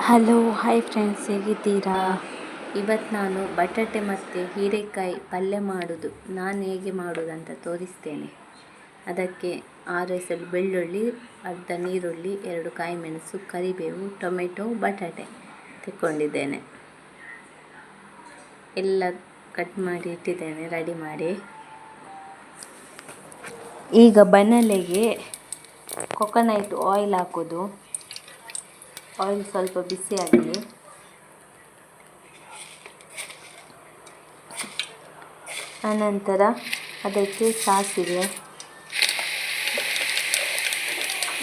Hello hi friends, ಹೇಗಿದ್ದೀರಾ? ಇವತ್ತು ನಾನು ಬಟಾಟೆ ಮತ್ತು ಹೀರೆಕಾಯಿ ಪಲ್ಯ ಮಾಡೋದು ನಾನು ಹೇಗೆ ಮಾಡೋದಂತ ತೋರಿಸ್ತೇನೆ. ಅದಕ್ಕೆ 6 ಎಸಳು ಬೆಳ್ಳುಳ್ಳಿ, ಅರ್ಧ ನೀರುಳ್ಳಿ, 2 ಕಾಯಿ ಮೆಣಸು, ಕರಿಬೇವು, ಟೊಮೆಟೊ, ಬಟಾಟೆ ತೆಕ್ಕೊಂಡಿದ್ದೇನೆ. ಎಲ್ಲ ಕಟ್ ಮಾಡಿ ಇಟ್ಟಿದ್ದೇನೆ ರೆಡಿ ಮಾಡಿ. ಈಗ ಬಾಣಲೆಗೆ ಕೊಕೊನಟ್ ಆಯಿಲ್ ಹಾಕೋದು. ಆಯಿಲ್ ಸ್ವಲ್ಪ ಬಿಸಿ ಆಗಲಿ. ಆನಂತರ ಅದಕ್ಕೆ ಸಾಸಿವೆ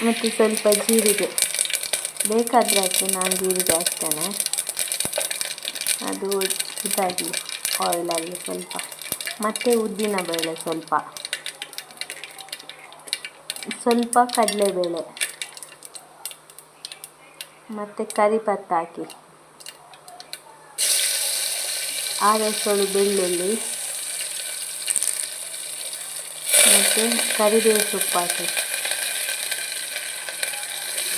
ಮತ್ತು ಸ್ವಲ್ಪ ಜೀರಿಗೆ ಬೇಕಾದರೆ ಹಾಕಿ, ನಾನು ಜೀರಿಗೆ ಹಾಕ್ತೇನೆ. ಅದು ಇದಾಗಿ ಆಯಿಲಲ್ಲಿ ಸ್ವಲ್ಪ, ಮತ್ತು ಉದ್ದಿನ ಬೇಳೆ ಸ್ವಲ್ಪ ಕಡಲೆಬೇಳೆ ಮತ್ತು ಕರಿಪತ್ತ ಹಾಕಿ, 6 ಎಸಳು ಬೆಳ್ಳುಳ್ಳಿ ಮತ್ತು ಕರಿಬೇವು ಸೊಪ್ಪು ಹಾಕಿ,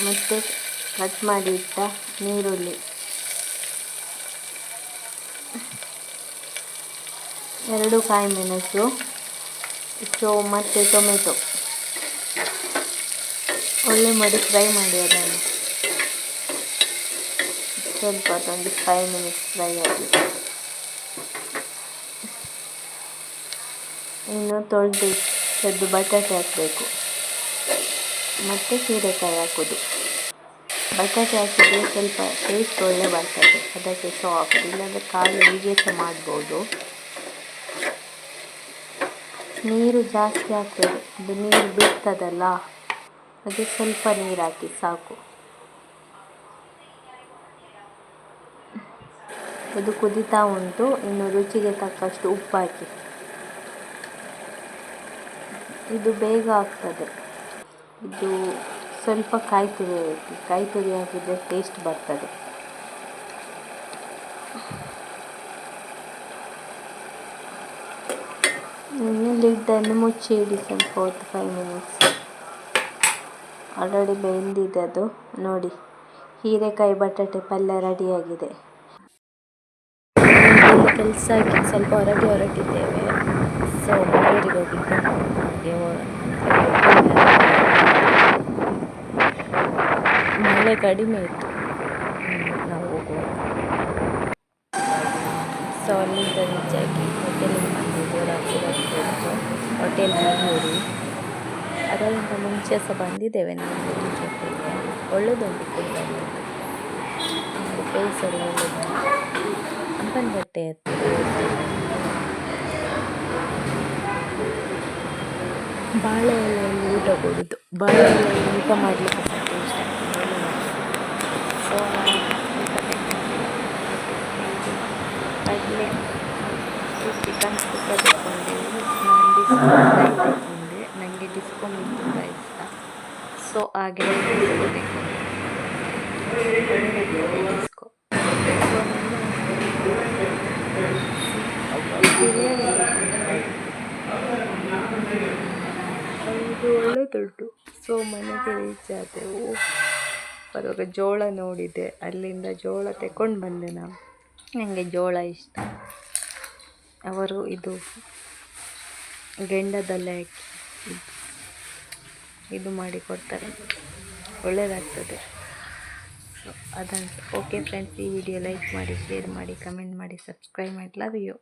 ಮತ್ತು ಕಟ್ ಮಾಡಿ ಇಟ್ಟ ನೀರುಳ್ಳಿ, 2 ಕಾಯಿ ಮೆಣಸು, ಮತ್ತು ಟೊಮೆಟೊ ಒಳ್ಳೆ ಮಾಡಿ ಫ್ರೈ ಮಾಡಿ. ಅದನ್ನು ಸ್ವಲ್ಪ ಒಂದು 5 ಮಿನಿಟ್ಸ್ ಫ್ರೈ ಆಗಿ, ಇನ್ನು ತೊಳೆದು ಬಟಾಟೆ ಹಾಕಬೇಕು ಮತ್ತು ಹೀರೆಕಾಯಿ ಹಾಕೋದು. ಬಟಾಟೆ ಹಾಕಿದರೆ ಸ್ವಲ್ಪ ಟೇಸ್ಟ್ ಒಳ್ಳೆ ಬರ್ತದೆ, ಅದಕ್ಕೆ ಸಹ ಹಾಕೋದು. ಇಲ್ಲಾಂದರೆ ಕಾಳು ಹೀಗೆ ಸಹ ಮಾಡ್ಬೋದು. ನೀರು ಜಾಸ್ತಿ ಹಾಕ್ತದೆ, ಅದು ನೀರು ಬಿಡ್ತದಲ್ಲ, ಹಾಗೆ ಸ್ವಲ್ಪ ನೀರು ಹಾಕಿ ಸಾಕು. ಇದು ಕುದೀತಾ ಉಂಟು. ಇನ್ನು ರುಚಿಗೆ ತಕ್ಕಷ್ಟು ಉಪ್ಪು ಹಾಕಿ. ಇದು ಬೇಗ ಆಗ್ತದೆ. ಇದು ಸ್ವಲ್ಪ ಕಾಯಿ ತುರಿ ಹಾಕಿದರೆ ಟೇಸ್ಟ್ ಬರ್ತದೆ. ಇನ್ನು ಲಿಡ್ಡನ್ನು ಮುಚ್ಚಿ ಇಡಿ ಸ್ವಲ್ಪ ಹೊತ್ತು, 5 ಮಿನಿಟ್ಸ್. ಆಲ್ರೆಡಿ ಬೆಂದಿದೆ ಅದು ನೋಡಿ. ಹೀರೆಕಾಯಿ ಬಟಾಟೆ ಪಲ್ಯ ರೆಡಿಯಾಗಿದೆ. ಕೆಲಸಕ್ಕೆ ಸ್ವಲ್ಪ ಹೊರಟಿದ್ದೇವೆ. ಸೊ ಮಂಗಳೂರಿಗೆ ಹೋಗ್ಲಿಕ್ಕೆ ಮಳೆ ಕಡಿಮೆ ಇತ್ತು ನಾವು ಹೋಗುವಾಗ. ಸೊ ಅಲ್ಲಿಂದ ಹೆಚ್ಚಾಗಿ ಹೋಟೆಲಿಗೆ ಬಂದಿದ್ದು, ರಾತ್ರಿ ಬರ್ತಿದ್ದು ಹೋಟೆಲ್ ಮಂಗಳೂರು. ಅದರಿಂದ ಮುಂಚೆ ಸಹ ಬಂದಿದ್ದೇವೆ ನಾವು ಜೊತೆಗೆ. ಒಳ್ಳೆದುಂಟು ಫುಡ್ ಅಲ್ಲಿ, ಪ್ಲೇಸ್ ಎಲ್ಲ ಒಳ್ಳೆದುಂಟು. ಅಂಪನಗಟ್ಟೆ ಬಾಳೆ ಎಲೆಯಲ್ಲಿ ಊಟ ಕೊಡೋದು. ಬಾಳೆ ಎಲೆಯಲ್ಲಿ ಊಟ ಮಾಡಲಿಕ್ಕೆ ಸಹ ಟೇಸ್ಟ್ ಆಗ್ತದೆ. ಸೊ ಕಡಲೆ ಚಿಕನ್ ಸುಕ್ಕ ತಗೊಂಡೆವು. ನಾನು ಡಿಸ್ಕೋ ಫ್ರೈ ತಗೊಂಡೆ. ನನಗೆ ಡಿಸ್ಕೋ ಮೀನು ತುಂಬ ಇಷ್ಟ. ಸೊ ಹಾಗೆ ಡಿಸ್ಕೋ ತಗೊಂಡೆ. ಡಿಸ್ಕೋ ಇದು ಒಳ್ಳೆದುಂಟು. ಸೊ ಮನೆಗೆ ರೀಚ್ ಆದೆವು. ಬರುವಾಗ ಜೋಳ ನೋಡಿದೆ, ಅಲ್ಲಿಂದ ಜೋಳ ತಗೊಂಡು ಬಂದೆ ನಾನು. ನನಗೆ ಜೋಳ ಇಷ್ಟ. ಅವರು ಇದು ಗೆಂಡದಲ್ಲೇ ಹಾಕಿ ಇದು ಮಾಡಿ ಕೊಡ್ತಾರೆ, ಒಳ್ಳೆಯದಾಗ್ತದೆ. ಸೊ ಅದನ್ನು ಓಕೆ ಫ್ರೆಂಡ್ಸ್, ಈ ವಿಡಿಯೋ ಲೈಕ್ ಮಾಡಿ, ಶೇರ್ ಮಾಡಿ, ಕಮೆಂಟ್ ಮಾಡಿ, ಸಬ್ಸ್ಕ್ರೈಬ್ ಮಾಡಿ. Love you.